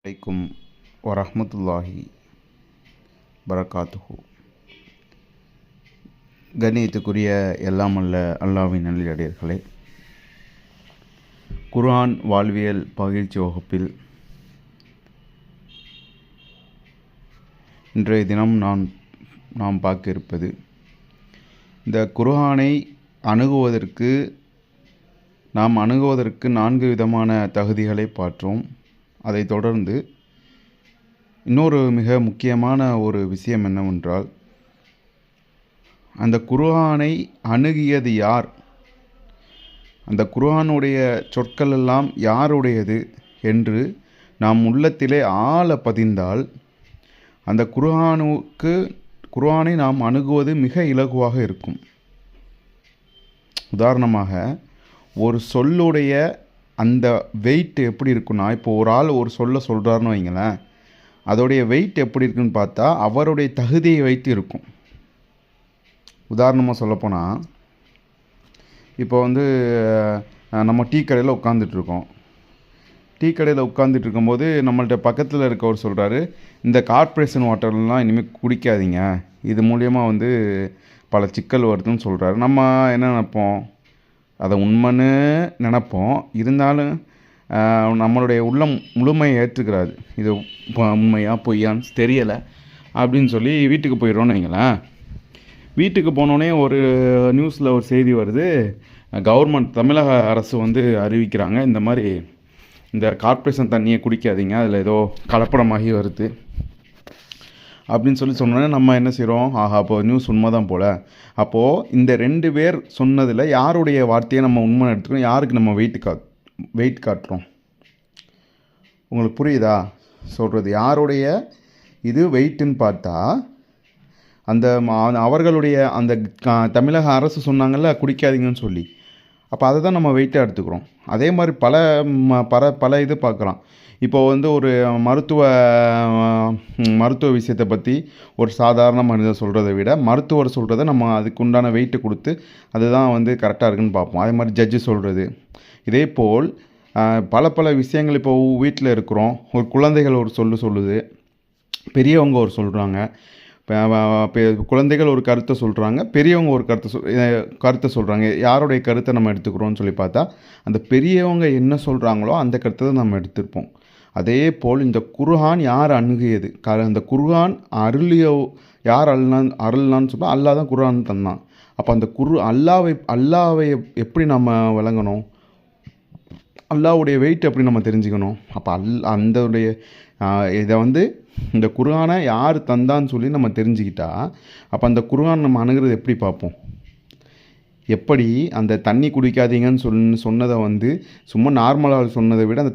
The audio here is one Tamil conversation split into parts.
அலைக்கும் வரஹ்மத்துல்லாஹி பரகாத்துஹு. கண்ணியத்துக்குரிய எல்லாம் அல்ல அல்லாஹ்வின் நல்லடியார்களே, குர்ஆன் வாழ்வியல் பயிற்சி வகுப்பில் இன்றைய தினம் நாம் பார்க்க இருப்பது, இந்த குர்ஆனை நாம் அணுகுவதற்கு 4 விதமான தகுதிகளை பார்த்தோம். அதைத் தொடர்ந்து இன்னொரு மிக முக்கியமான ஒரு விஷயம் என்னவென்றால், அந்த குர்ஆனை அணுகியது யார், அந்த குர்ஆனுடைய சொற்கள் எல்லாம் யாருடையது என்று நாம் உள்ளத்திலே ஆழ பதிந்தால் அந்த குர்ஆனை நாம் அணுகுவது மிக இலகுவாக இருக்கும். உதாரணமாக, ஒரு சொல்லுடைய அந்த வெயிட் எப்படி இருக்குன்னா, இப்போ ஒரு ஆள் ஒரு சொல்கிறாருன்னு வைங்களேன், அதோடைய வெயிட் எப்படி இருக்குன்னு பார்த்தா அவருடைய தகுதியை வைத்து இருக்கும். உதாரணமாக சொல்லப்போனால், இப்போ நம்ம டீ கடையில் உட்காந்துட்ருக்கோம். டீ கடையில் உட்காந்துட்டு இருக்கும்போது நம்மள்ட்ட பக்கத்தில் இருக்கவர் சொல்கிறாரு, இந்த கார்ப்பரேஷன் வாட்டர்லாம் இனிமேல் குடிக்காதீங்க, இது மூலியமாக பல சிக்கல் வருதுன்னு சொல்கிறாரு. நம்ம என்ன நினைப்போம், அதை உண்மைன்னு நினைப்போம். இருந்தாலும் நம்மளுடைய உள்ளம் முழுமையை ஏற்றுக்கிறாது. இது உண்மையா பொய்யான்னு தெரியலை அப்படின்னு சொல்லி வீட்டுக்கு போயிடுறோன்னு வைங்களேன். வீட்டுக்கு போனோடனே ஒரு நியூஸில் ஒரு செய்தி வருது, கவர்மெண்ட் தமிழக அரசு அறிவிக்கிறாங்க, இந்த மாதிரி இந்த கார்ப்பரேஷன் தண்ணியை குடிக்காதீங்க, அதில் ஏதோ கலப்படமாகி வருது அப்படின்னு சொன்னோன்னே நம்ம என்ன செய்கிறோம், ஆஹா அப்போது நியூஸ் உண்மை தான் போல். அப்போது இந்த 2 பேர் சொன்னதில் யாருடைய வார்த்தையை நம்ம உண்மை எடுத்துக்கணும், யாருக்கு நம்ம வெயிட் காட்டுறோம்? உங்களுக்கு புரியுதா சொல்கிறது? யாருடைய இது வெயிட்டுன்னு பார்த்தா அந்த அவர்களுடைய அந்த தமிழக அரசு சொன்னாங்கல்ல குடிக்காதீங்கன்னு சொல்லி, அப்போ அதை தான் நம்ம வெயிட்டாக எடுத்துக்கிறோம். அதே மாதிரி பல இது பார்க்கலாம். இப்போது ஒரு மருத்துவ விஷயத்தை பற்றி ஒரு சாதாரண மனிதர் சொல்கிறத விட மருத்துவர் சொல்கிறத நம்ம அதுக்கு உண்டான வெயிட்டு கொடுத்து அதுதான் கரெக்டாக இருக்குன்னு பார்ப்போம். அதே மாதிரி ஜட்ஜு சொல்கிறது. இதே போல் பல விஷயங்கள், இப்போ வீட்டில் இருக்கிறோம், ஒரு குழந்தைகள் ஒரு சொல்லுது, பெரியவங்க ஒரு சொல்கிறாங்க. குழந்தைகள் ஒரு கருத்தை சொல்கிறாங்க, பெரியவங்க ஒரு கருத்தை சொல்கிறாங்க. யாருடைய கருத்தை நம்ம எடுத்துக்கிறோன்னு சொல்லி பார்த்தா அந்த பெரியவங்க என்ன சொல்கிறாங்களோ அந்த கருத்தை தான் நம்ம எடுத்துருப்போம். அதே போல் இந்த குர்ஆன் யார் அணுகியது, அந்த குர்ஆன் யார் அருள்னான்னு சொன்னால் அல்லாஹ் தான் குர்ஆன் தந்தான். அப்போ அந்த அல்லாவை எப்படி நம்ம விளங்கணும், அல்லாஹ்வுடைய வெயிட் எப்படி நம்ம தெரிஞ்சுக்கணும்? அப்போ அந்தவுடைய இதை இந்த குர்ஆனை யார் தந்தான்னு சொல்லி நம்ம தெரிஞ்சுக்கிட்டா அப்போ அந்த குர்ஆன் நம்ம அணுகிறது எப்படி பார்ப்போம்? எப்படி அந்த தண்ணி குடிக்காதீங்கன்னு சொன்னதை சும்மா நார்மலாக சொன்னதை விட அந்த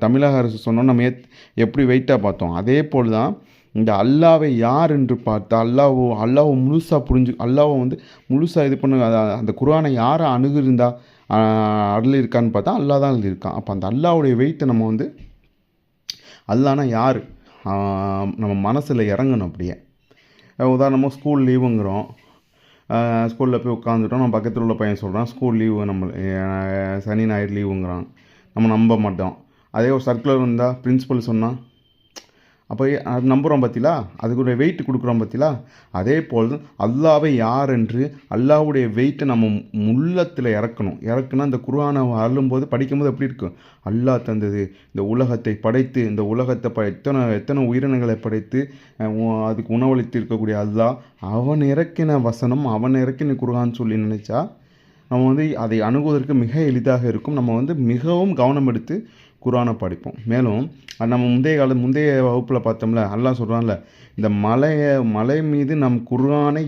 தமிழக அரசு சொன்னோம் நம்ம எப்படி வெயிட்டாக பார்த்தோம். அதே போல் தான் இந்த அல்லாவை யார் என்று பார்த்தா அல்லாவை முழுசாக அல்லாவை முழுசாக இது பண்ண அந்த குர்ஆனை யாரை அணுகிருந்தா அருள் இருக்கான்னு பார்த்தா அல்லாஹ் தான் இருக்கான். அப்போ அந்த அல்லாவுடைய வெயிட்டை நம்ம அல்லாஹ்னா யார் நம்ம மனசில் இறங்கணும். அப்படியே உதாரணமாக ஸ்கூல் லீவுங்கிறோம், ஸ்கூலில் போய் உட்காந்துட்டோம், நம்ம பக்கத்தில் உள்ள பையன் சொல்கிறான் ஸ்கூல் லீவு, நம்ம சனி ஞாயிறு லீவுங்கிறான், நம்ம நம்ப மாட்டோம். அதே ஒரு சர்க்குலர் இருந்தால் பிரின்ஸிபல் சொன்னால் அப்போ அது நம்புகிறோம் பார்த்தீங்களா, அதுக்கு ஒரு வெயிட் கொடுக்குறோம் பார்த்தீங்களா. அதே போல் அல்லாவை யார் என்று அல்லாவுடைய வெயிட்டை நம்ம உள்ளத்தில் இறக்குனா இந்த குர்ஆனை அருளும்போது படிக்கும்போது எப்படி இருக்கும், அல்லாஹ் தந்தது இந்த உலகத்தை படைத்து, இந்த உலகத்தை எத்தனை உயிரினங்களை படைத்து அதுக்கு உணவளித்து இருக்கக்கூடிய அல்லாஹ், அவன் இறக்கின வசனம், அவன் இறக்கின குர்ஆன் சொல்லி நினச்சா நம்ம அதை அணுகுவதற்கு மிக எளிதாக இருக்கும். நம்ம மிகவும் கவனம் எடுத்து குர்ஆனை படிப்போம். மேலும் நம்ம முந்தைய வகுப்பில் பார்த்தோம்ல, அல்லாஹ் சொல்கிறான்ல, இந்த மலை மீது நம் குர்ஆனை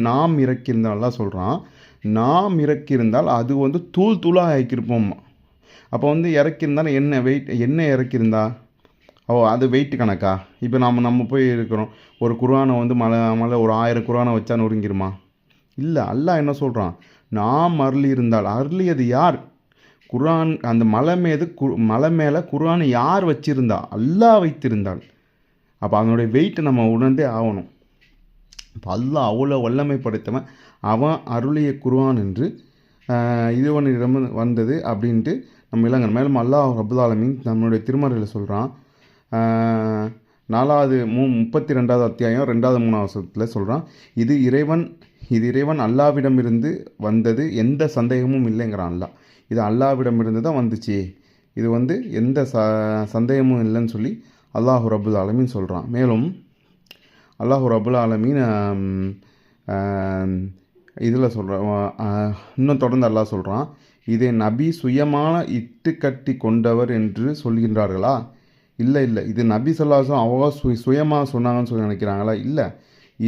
நாம் இறக்கியிருந்தால் அல்லாஹ் சொல்கிறான், நாம் இறக்கியிருந்தால் அது தூள் தூளாக ஆக்கியிருப்போம். அப்போ இறக்கியிருந்தால் என்ன இறக்கியிருந்தா அது வெயிட் கணக்கா? இப்போ நம்ம போய் இருக்கிறோம், ஒரு குர்ஆனை மலை ஒரு 1000 குர்ஆனை வச்சா நொறுங்கிருமா? இல்லை. அல்லாஹ் என்ன சொல்கிறான், நாம் அருளியது யார்? குர்ஆன் அந்த மலை மேலே குர்ஆனை யார் வச்சிருந்தா? அல்லாஹ் வைத்திருந்தாள். அப்போ அதனுடைய வெயிட்டை நம்ம உணர்ந்தே ஆகணும். இப்போ அல்லாஹ் அவ்வளோ வல்லமை படைத்தவன், அவன் அருளிய குர்ஆன் என்று இதுவனிடம் வந்தது அப்படின்ட்டு நம்ம இளங்கன். மேலும் அல்லாஹ் ரப்புல் ஆலமீன் நம்மளுடைய திருமறையில் சொல்கிறான், நாலாவது 32வது அத்தியாயம் 2வது 3வது வசனத்தில் சொல்கிறான், இது இறைவன் அல்லாவிடமிருந்து வந்தது, எந்த சந்தேகமும் இல்லைங்கிறான் அல்லாஹ். இது அல்லாவிடமிருந்து தான் வந்துச்சு, இது எந்த சந்தேகமும் இல்லைன்னு சொல்லி அல்லாஹு ரப்புல் ஆலமீன் சொல்கிறான். மேலும் அல்லாஹு ரப்புல் ஆலமீன் இதில் சொல்கிறான், இன்னும் தொடர்ந்து அல்லாஹ் சொல்கிறான், இதை நபி சுயமான இட்டுக்கட்டி கொண்டவர் என்று சொல்கின்றார்களா? இல்லை, இது நபி ஸல்லல்லாஹு அவங்க சுயமாக சொன்னாங்கன்னு சொல்லி நினைக்கிறாங்களா? இல்லை,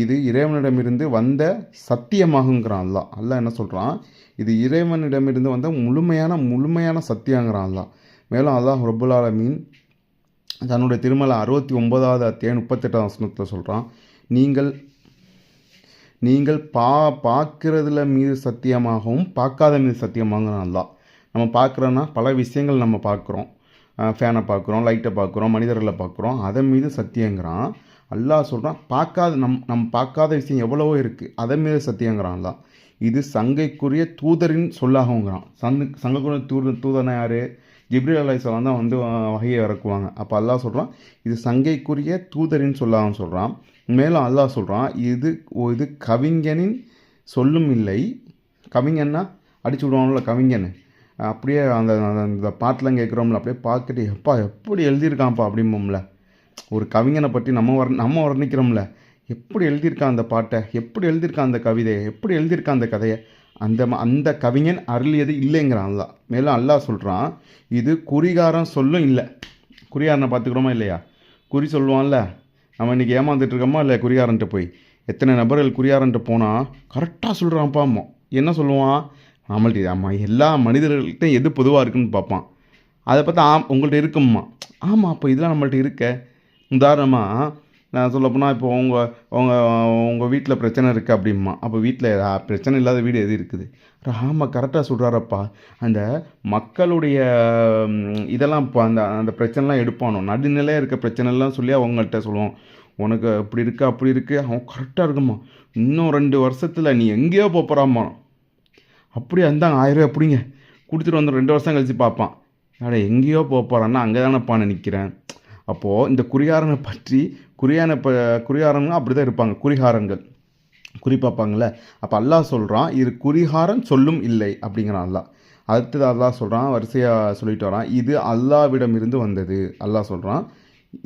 இது இறைவனிடமிருந்து வந்த சத்தியமாகுங்கிறான் அல்லாஹ். அல்லாஹ் என்ன சொல்கிறான், இது இறைவனிடமிருந்து வந்த முழுமையான சத்தியங்கிறான் அல்லாஹ். மேலும் அல்லாஹ் ரப்புல் ஆலமீன் தன்னுடைய திருமலை 69வது அத்தியாயம் 38வது வசனத்தில் சொல்கிறான், நீங்கள் பார்க்குறதுல மீது சத்தியமாகவும் பார்க்காத மீது சத்தியமாகங்கிறான் அல்லாஹ். நம்ம பார்க்குறோன்னா பல விஷயங்கள் நம்ம பார்க்குறோம், ஃபேனை பார்க்குறோம், லைட்டை பார்க்குறோம், மனிதர்களை பார்க்குறோம், அதன் மீது சத்தியங்கிறான் அல்லாஹ். சொல்கிறான் நம்ம பார்க்காத விஷயம் எவ்வளவோ இருக்குது, அதன் மீது சத்தியங்கிறான் அல்லாஹ். இது சங்கைக்குரிய தூதரின் சொல்லாகுங்கிறான். சங்கைக்குரிய தூதனை யார்? ஜிப்ரீல் அலைஹிஸ்ஸலாம் தான் வகையை இறக்குவாங்க. அப்போ அல்லாஹ் சொல்கிறான், இது சங்கைக்குரிய தூதரின் சொல்லாகும் சொல்கிறான். மேலும் அல்லாஹ் சொல்கிறான், இது கவிஞனின் சொல்லும் இல்லை. கவிஞன்னா அடிச்சு விடுவாங்கள கவிஞன், அப்படியே அந்த பாட்டெலாம் கேட்குறோம்ல, அப்படியே பார்த்துட்டு எப்படி எழுதியிருக்கான்ப்பா அப்படிம்போம்ல. ஒரு கவிஞனை பற்றி நம்ம வர்ணிக்கிறோம்ல, எப்படி எழுதியிருக்கான் அந்த பாட்டை, எப்படி எழுதியிருக்கான் அந்த கவிதையை, எப்படி எழுதியிருக்கான் அந்த கதையை, அந்த கவிஞன் அருளியது இல்லைங்கிறான் அல்லாஹ். மேலும் அல்லாஹ் சொல்கிறான், இது குறிகாரம் சொல்லும் இல்லை. குறிகாரனை பார்த்துக்கிறோமா இல்லையா? குறி சொல்லுவான்ல, நம்ம இன்றைக்கி ஏமாந்துட்டு இருக்கோமா இல்லை? குறிகாரன்ட்டு போய் எத்தனை நபர்கள் குறிகாரன்ட்டு போனால் கரெக்டாக சொல்கிறான்ப்பா. என்ன சொல்லுவான்? நம்மள்ட்ட எல்லா மனிதர்கள்ட்டையும் எது பொதுவாக இருக்குன்னு பார்ப்பான். அதை பார்த்தா உங்கள்கிட்ட இருக்கும்மா, ஆமாம் அப்போ இதெல்லாம் நம்மள்ட்ட இருக்க. உதாரணமாக நான் சொல்லப்போனால், இப்போ உங்கள் வீட்டில் பிரச்சனை இருக்குது அப்படிம்மா. அப்போ வீட்டில் பிரச்சனை இல்லாத வீடு எது இருக்குது? ஆமாம் கரெக்டாக சொல்கிறாரப்பா. அந்த மக்களுடைய இதெல்லாம் இப்போ அந்த பிரச்சனைலாம் எடுப்பானோ, நடுநிலையாக இருக்க பிரச்சனைலாம் சொல்லி அவங்கள்ட்ட சொல்லுவோம், உனக்கு அப்படி இருக்குது அப்படி இருக்குது, அவன் கரெக்டாக இருக்குமா, இன்னும் 2 வருஷத்தில் நீ எங்கேயோ போகிறாம்மா. அப்படியே இருந்தாங்க 1000 ரூபா எப்படிங்க கொடுத்துட்டு வந்து 2 வருஷம் கழித்து பார்ப்பான், அட எங்கேயோ போகிறான்னா அங்கே தானேப்பான்னு நிற்கிறேன். அப்போது இந்த குறிகாரனை பற்றி குறிகாரங்க அப்படி தான் இருப்பாங்க, குறிகாரங்கள் குறி பார்ப்பாங்களே. அப்போ அல்லாஹ் சொல்கிறான், இது குறிகாரன் சொல்லும் இல்லை அப்படிங்கிறான் அல்லாஹ். அடுத்தது அல்லாஹ் சொல்கிறான், வரிசையாக சொல்லிட்டு வரான், இது அல்லாவிடமிருந்து வந்தது. அல்லாஹ் சொல்கிறான்,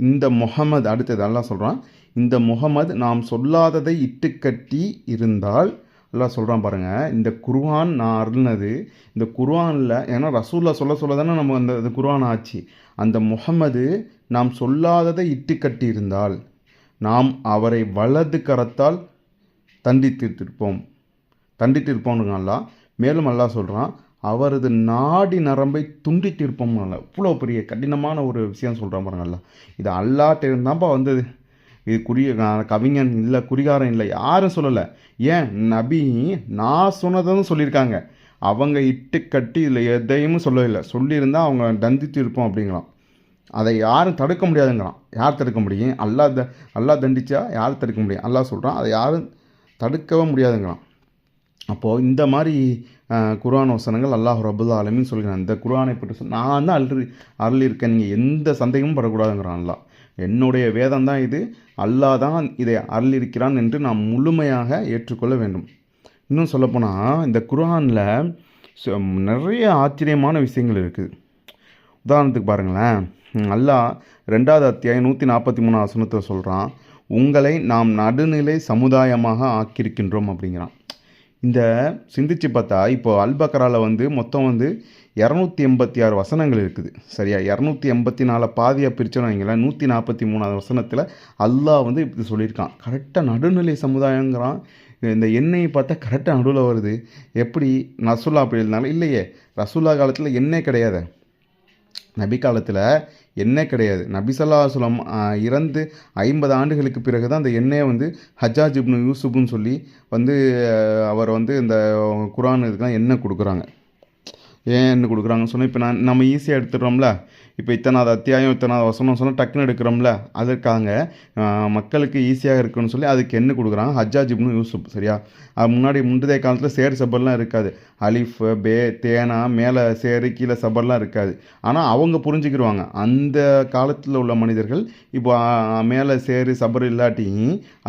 இந்த முஹம்மது, அடுத்தது அல்லாஹ் சொல்கிறான், இந்த முஹம்மது நாம் சொல்லாததை இட்டுக்கட்டி இருந்தால், அல்லாஹ் சொல்கிறான் பாருங்கள், இந்த குர்ஆன் நான் அருள்னது, இந்த குர்ஆனில், ஏன்னா ரசூல்லா சொல்ல தானே நம்ம அந்த குர்ஆன் ஆச்சு. அந்த முஹம்மது நாம் சொல்லாததை இட்டுக்கட்டி இருந்தால் நாம் அவரை வலது கரத்தால் தண்டித்திருப்போம்னு அல்லாஹ். மேலும் அல்லாஹ் சொல்கிறான், அவரது நாடி நரம்பை துண்டித்திருப்போம். இவ்வளோ பெரிய கடினமான ஒரு விஷயம் சொல்கிறான் பாருங்க அல்லாஹ். இது அல்லாஹ்ட்ட இருந்தாப்பா வந்தது. இது கவிஞன் இல்லை, குறிகாரம் இல்லை, யாரும் சொல்லலை. ஏன் நபி நான் சொன்னதும் சொல்லியிருக்காங்க, அவங்க இட்டுக்கட்டி இதில் எதையும் சொல்லவில்லை. சொல்லியிருந்தால் அவங்க தண்டித்து இருப்போம் அப்படிங்கிறான். அதை யாரும் தடுக்க முடியாதுங்கிறான். யார் தடுக்க முடியும்? அல்லாஹ் தண்டிச்சா யார் தடுக்க முடியும்? அல்லாஹ் சொல்கிறான், அதை யாரும் தடுக்கவே முடியாதுங்கிறான். அப்போது இந்த மாதிரி குர்ஆன் வசனங்கள் அல்லாஹ் ரப்புல் ஆலமீன் சொல்கிறான். இந்த குர்ஆனை பற்றி நான் தான் அருளியிருக்கேன், நீங்கள் எந்த சந்தேகமும் படக்கூடாதுங்கிறான் அல்லாஹ். என்னுடைய வேதம் தான் இது, அல்லாஹ் தான் இதை அருளியிருக்கிறான் என்று நாம் முழுமையாக ஏற்றுக்கொள்ள வேண்டும். இன்னும் சொல்லப்போனால் இந்த குர்ஆனில் நிறைய ஆச்சரியமான விஷயங்கள் இருக்குது. உதாரணத்துக்கு பாருங்களேன், அல்லாஹ் 2வது அத்தியாயம் 143 வசனத்தில் சொல்கிறான், உங்களை நாம் நடுநிலை சமுதாயமாக ஆக்கியிருக்கின்றோம் அப்படிங்கிறான். இந்த சிந்திச்சு பார்த்தா இப்போ அல்பக்கராவில் மொத்தம் 286 வசனங்கள் இருக்குது சரியா. 284 பாதியாக பிரித்தோன்னு வைங்களேன், 143 வசனத்தில் அல்லாஹ் இப்படி சொல்லியிருக்கான். கரெக்டாக நடுநிலை சமுதாயங்கிறான். இந்த எண்ணெயை பார்த்தா கரெக்டாக நடுவில் வருது. எப்படி ரசூல்லா அப்படி இருந்தாலும் இல்லையே, ரசூல்லா காலத்தில் எண்ணெய் கிடையாது, நபி காலத்தில் எண்ணெய் கிடையாது. நபி ஸல்லல்லாஹு அலைஹி வஸல்லம் இறந்து 50 ஆண்டுகளுக்கு பிறகு தான் அந்த எண்ணெயை ஹஜ்ஜாஜ் இப்னு யூசுப்னு சொல்லி அவர் இந்த குர்ஆன் இதுக்கெலாம் எண்ணெய் கொடுக்குறாங்க. ஏன் எண்ணெய் கொடுக்குறாங்கன்னு சொன்னால், இப்போ நம்ம ஈஸியாக எடுத்துடுறோம்ல, இப்போ இத்தனாவது அத்தியாயம் இத்தனாவது வசனம் சொன்னால் டக்குன்னு எடுக்கிறோம்ல, அதற்காக மக்களுக்கு ஈஸியாக இருக்குன்னு சொல்லி அதுக்கு என்ன கொடுக்குறாங்க, ஹஜ்ஜாஜ் இப்னு யூசுப். சரியா? அது முந்தைய காலத்தில் சேர் சபர்லாம் இருக்காது. அலிஃப் பே தேனா மேலே சேரு கீழே சபர்லாம் இருக்காது. ஆனால் அவங்க புரிஞ்சுக்கிடுவாங்க, அந்த காலத்தில் உள்ள மனிதர்கள் இப்போ மேலே சேரு சபர் இல்லாட்டி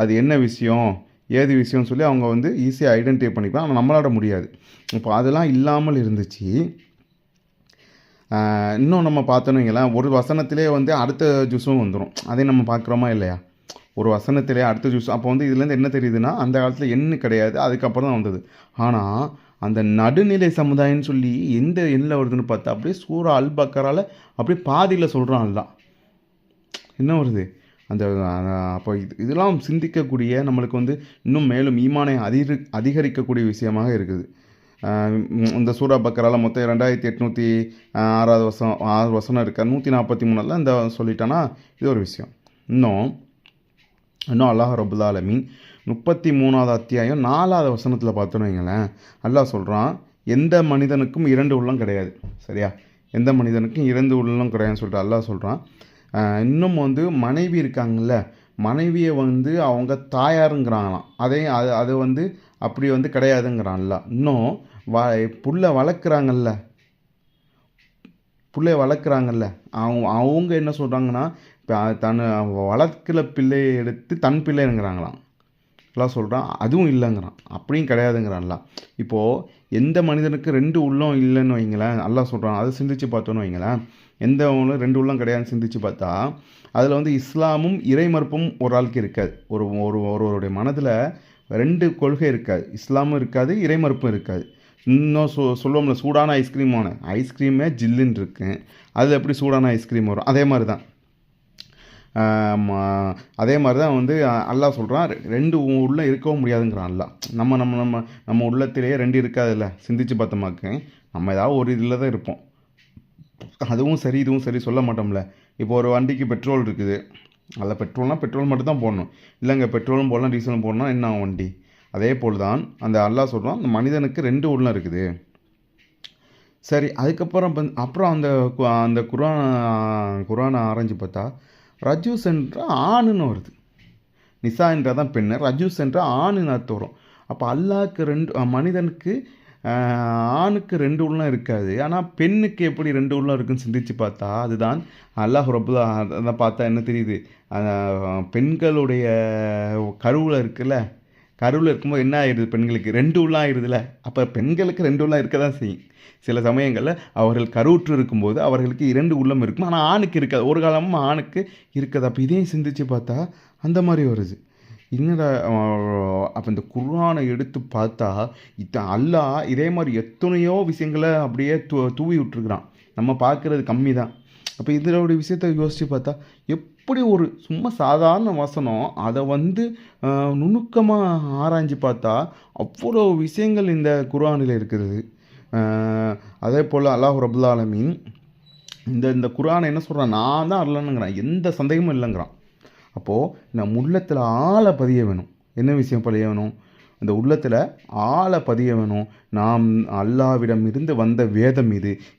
அது என்ன விஷயம் ஏது விஷயம்னு சொல்லி அவங்க வந்து ஈஸியாக ஐடென்டிஃபை பண்ணிக்கலாம். ஆனால் நம்மளாட முடியாது. இப்போ அதெல்லாம் இல்லாமல் இருந்துச்சு. இன்னும் நம்ம பார்த்தோன்னு வைங்களேன், ஒரு வசனத்திலே வந்து அடுத்த ஜூஸும் வந்துடும். அதை நம்ம பார்க்குறோமா இல்லையா? ஒரு வசனத்திலே அடுத்த ஜூஸ். அப்போ வந்து இதுலேருந்து என்ன தெரியுதுன்னா, அந்த காலத்தில் எண்ணு கிடையாது, அதுக்கப்புறம் தான் வந்தது. ஆனால் அந்த நடுநிலை சமுதாயம்னு சொல்லி எந்த எண்ணில் வருதுன்னு பார்த்தா அப்படியே சூரா அல் பக்கரால அப்படியே பாதியில் சொல்கிறான் எல்லாம். என்ன வருது அந்த அப்போ இதெல்லாம் சிந்திக்கக்கூடிய, நம்மளுக்கு வந்து இன்னும் மேலும் ஈமானை அதிகரிக்கக்கூடிய விஷயமாக இருக்குது. இந்த சூரா பக்கரால மொத்தம் 2806 வசனம் இருக்குது. 143 இந்த சொல்லிட்டானா இது ஒரு விஷயம். இன்னும் அல்லாஹ் ரப்புல் ஆலமீன் 33வது அத்தியாயம் 4வது வசனத்தில் பார்த்தோன்னு வைங்களேன், அல்லாஹ் சொல்கிறான், எந்த மனிதனுக்கும் 2 உள்ளம் கிடையாது. சரியா? எந்த மனிதனுக்கும் 2 உள்ளம் கிடையாதுன்னு சொல்லிட்டு அல்லாஹ் சொல்கிறான். இன்னும் வந்து மனைவி இருக்காங்கல்ல, மனைவியை வந்து அவங்க தாயாருங்கிறாங்களாம். அது வந்து அப்படி வந்து கிடையாதுங்கிறான்ல. இன்னும் புல்லை வளர்க்குறாங்கல்ல, அவங்க என்ன சொல்கிறாங்கன்னா, தன் வளர்க்கிற பிள்ளையை எடுத்து தன் பிள்ளைங்கிறாங்களாம். எல்லாம் சொல்கிறான், அதுவும் இல்லைங்கிறான், அப்படியும் கிடையாதுங்கிறான்லாம். இப்போது எந்த மனிதனுக்கு 2 உள்ளம் இல்லைன்னு வைங்களேன், அல்லாஹ் சொல்கிறான். அதை சிந்திச்சு பார்த்தோன்னு வைங்களேன், எந்த 2 உள்ளம் கிடையாதுன்னு சிந்திச்சு பார்த்தா அதில் வந்து இஸ்லாமும் இறைமறுப்பும் ஒரு ஆளுக்கு இருக்காது. ஒருவருடைய மனதில் 2 கொள்கை இருக்காது. இஸ்லாமும் இருக்காது, இறைமறுப்பும் இருக்காது. இன்னும் சொல்லுவோம்ல, சூடான ஐஸ்கிரீமே ஜில்லுன்னு இருக்கு, அது எப்படி சூடான ஐஸ்கிரீம் வரும்? அதே மாதிரி தான் வந்து அல்லாஹ் சொல்கிறான், 2 உள்ளே இருக்கவும் முடியாதுங்கிறான் அல்லாஹ். நம்ம உள்ளத்திலேயே 2 இருக்காதுல்ல. சிந்திச்சு பார்த்தோமாக்கு நம்ம ஏதாவது ஒரு இதில் தான் இருப்போம். அதுவும் சரி இதுவும் சரி சொல்ல மாட்டோம்ல. இப்போ ஒரு வண்டிக்கு பெட்ரோல் இருக்குது, அதில் பெட்ரோல் மட்டும் தான் போடணும். இல்லைங்க, பெட்ரோலும் போடலாம் டீசலும் போடணும், என்ன ஆகும் வண்டி? அதே போல் தான் அந்த அல்லாஹ் சொல்கிறான், அந்த மனிதனுக்கு 2 உள்ளம் இருக்குது. சரி, அதுக்கப்புறம் அந்த குரானை ஆராய்ஞ்சு பார்த்தா ரஜூஸ் என்ற ஆணுன்னு வருது. நிசா என்றால் தான் பெண்ணு, ரஜூஸ் என்ற ஆணுன்னு அர்த்தம் வரும். அப்போ அல்லாஹ்க்கு மனிதனுக்கு ஆணுக்கு 2 உள்ளம் இருக்காது, ஆனால் பெண்ணுக்கு எப்படி 2 உள்ளம் இருக்குன்னு சிந்திச்சு பார்த்தா அதுதான் அல்லாஹ் ரப்புல். அதான் பார்த்தா என்ன தெரியுது, பெண்களுடைய கருவில் இருக்கும்போது என்ன ஆயிடுது, பெண்களுக்கு 2 உள்ளம் ஆயிடுதுல. அப்போ பெண்களுக்கு 2 உள்ளம் இருக்க தான் செய்யும். சில சமயங்களில் அவர்கள் கருவுற்று இருக்கும்போது அவர்களுக்கு 2 உள்ளம் இருக்கும், ஆனால் ஆணுக்கு இருக்காது. ஒரு காலமும் ஆணுக்கு இருக்காது. அப்போ இதையும் சிந்திச்சு பார்த்தா அந்த மாதிரி வருது. என்னடா அப்போ இந்த குர்ஆனை எடுத்து பார்த்தா அல்லாஹ் இதே மாதிரி எத்தனையோ விஷயங்களை அப்படியே தூவி விட்டுருக்குறான். நம்ம பார்க்குறது கம்மி தான். அப்போ இதோடைய விஷயத்தை யோசித்து பார்த்தா எப்படி ஒரு சும்மா சாதாரண வசனம் அதை வந்து நுணுக்கமாக ஆராய்ஞ்சு பார்த்தா அவ்வளோ விஷயங்கள் இந்த குர்ஆனில் இருக்கிறது. அதே போல் அல்லாஹ் ரப்புல் ஆலமீன் இந்த குர்ஆனை என்ன சொல்கிறான், நான் தான் அல்லனுங்கிறான், எந்த சந்தேகமும் இல்லைங்கிறான். அப்போது நம்ம உள்ளத்தில் ஆழ பதிய வேணும். என்ன விஷயம் பதிய வேணும்? அந்த உள்ளத்தில் ஆழ பதிய வேணும். நாம் அல்லாஹ்விடம் இருந்து வந்த வேதம்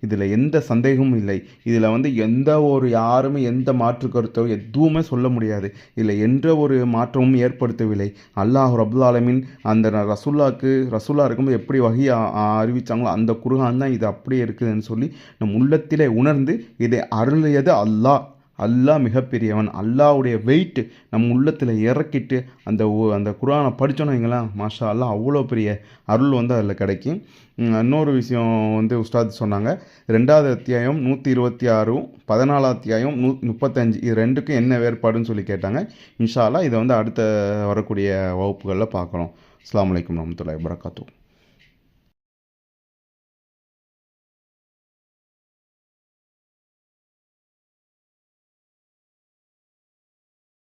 இதில் எந்த சந்தேகமும் இல்லை. இதில் வந்து யாருமே எந்த மாற்று கருத்தோ எதுவுமே சொல்ல முடியாது. இதில் எந்த ஒரு மாற்றமும் ஏற்படுத்தவில்லை. அல்லாஹ் ரப்புல் ஆலமீன் அந்த ரசூலா இருக்கும்போது எப்படி வஹி அறிவித்தாங்களோ அந்த குர்ஆன் தான் இது அப்படியே இருக்குதுன்னு சொல்லி நம் உள்ளத்திலே உணர்ந்து இதை அருளியது அல்லாஹ் மிகப்பெரியவன். அல்லாஹ்வுடைய வெயிட் நம் உள்ளத்தில் இறக்கிட்டு அந்த குர்ஆனை படித்தோன்னு வைங்களேன், மாஷா அல்லாஹ் அவ்வளோ பெரிய அருள் வந்து அதில் கிடைக்கும். இன்னொரு விஷயம் வந்து உஸ்தாத் சொன்னாங்க, 2வது அத்தியாயம் 126, 14வது அத்தியாயம் 35 இது 2க்கும் என்ன வேறுபாடுன்னு சொல்லி கேட்டாங்க. இன்ஷா அல்லாஹ் இதை வந்து அடுத்த வரக்கூடிய வகுப்புகளில் பார்க்கலாம். அஸ்ஸலாமு அலைக்கும் வரஹ்மத்துல்லாஹி வபரகாத்துஹு.